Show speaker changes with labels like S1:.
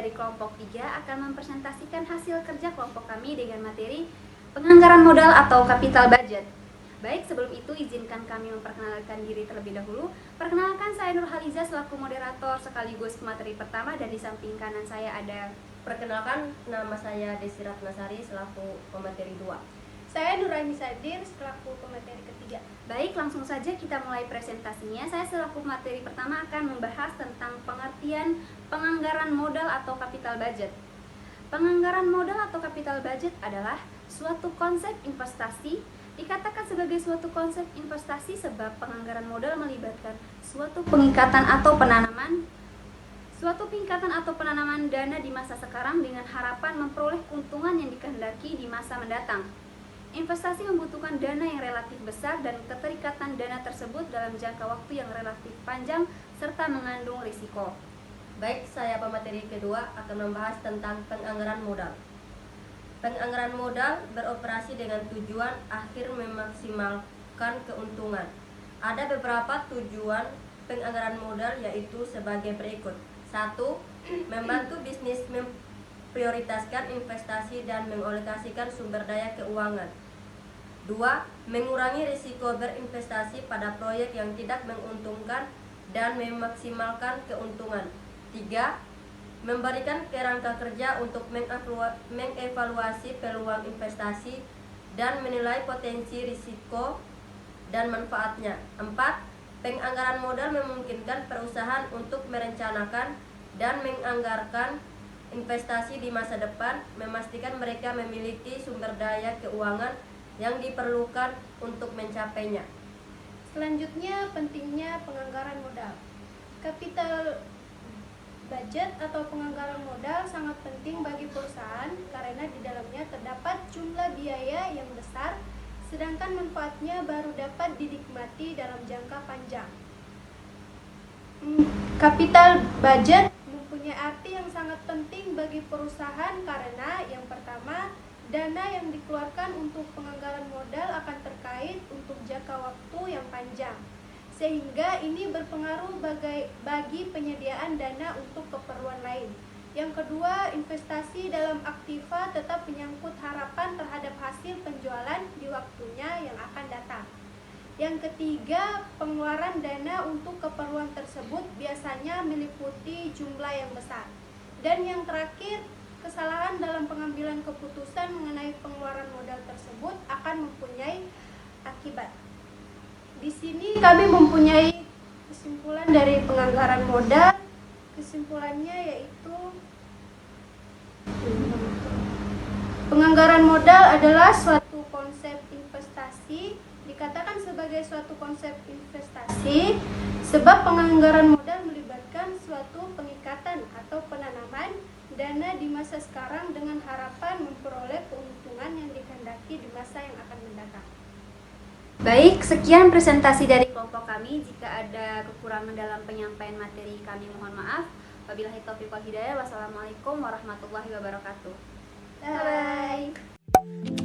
S1: dari kelompok 3 akan mempresentasikan hasil kerja kelompok kami dengan materi penganggaran modal atau capital budget. Baik, sebelum itu izinkan kami memperkenalkan diri terlebih dahulu. Perkenalkan, saya Nurhaliza selaku moderator sekaligus pemateri pertama, dan di samping kanan saya ada...
S2: Perkenalkan, nama saya Desi Ratnasari selaku pemateri 2.
S3: Saya Nuraini Sadir selaku pemateri ketiga.
S1: Baik, langsung saja kita mulai presentasinya. Saya selaku materi pertama akan membahas tentang pengertian penganggaran modal atau capital budget. Penganggaran modal atau capital budget adalah suatu konsep investasi. Dikatakan sebagai suatu konsep investasi sebab penganggaran modal melibatkan suatu pengikatan atau penanaman dana di masa sekarang dengan harapan memperoleh keuntungan yang dikehendaki di masa mendatang. Investasi membutuhkan dana yang relatif besar dan keterikatan dana tersebut dalam jangka waktu yang relatif panjang serta mengandung risiko.
S2: Baik, saya pemateri kedua akan membahas tentang penganggaran modal. Penganggaran modal beroperasi dengan tujuan akhir memaksimalkan keuntungan. Ada beberapa tujuan penganggaran modal, yaitu sebagai berikut. 1. Membantu bisnis memprioritaskan investasi dan mengalokasikan sumber daya keuangan. 2. Mengurangi risiko berinvestasi pada proyek yang tidak menguntungkan dan memaksimalkan keuntungan. 3. Memberikan kerangka kerja untuk mengevaluasi peluang investasi dan menilai potensi risiko dan manfaatnya. 4. Penganggaran modal memungkinkan perusahaan untuk merencanakan dan menganggarkan investasi di masa depan, memastikan mereka memiliki sumber daya keuangan yang diperlukan untuk mencapainya.
S3: Selanjutnya, pentingnya penganggaran modal. Capital budget atau penganggaran modal sangat penting bagi perusahaan karena di dalamnya terdapat jumlah biaya yang besar, sedangkan manfaatnya baru dapat dinikmati dalam jangka panjang. Capital budget mempunyai arti yang sangat penting bagi perusahaan karena yang pertama, dana yang dikeluarkan untuk penganggaran modal akan terkait untuk jangka waktu yang panjang, sehingga ini berpengaruh bagi penyediaan dana untuk keperluan lain. Yang kedua, investasi dalam aktiva tetap menyangkut harapan terhadap hasil penjualan di waktunya yang akan datang. Yang ketiga, pengeluaran dana untuk keperluan tersebut biasanya meliputi jumlah yang besar. Dan yang terakhir, kesalahan dalam pengambilan keputusan mengenai pengeluaran modal tersebut akan mempunyai akibat. Di sini kami mempunyai kesimpulan dari penganggaran modal. Kesimpulannya yaitu penganggaran modal adalah suatu konsep investasi. Dikatakan sebagai suatu konsep investasi sebab penganggaran modal melibatkan suatu pengikatan atau penanaman dana di masa sekarang dengan harapan memperoleh keuntungan yang dikehendaki di masa yang akan mendatang.
S1: Baik, sekian presentasi dari kelompok kami. Jika ada kekurangan dalam penyampaian materi kami mohon maaf. Wabillahi taufiq wal hidayah. Wassalamualaikum warahmatullahi wabarakatuh.
S3: Bye.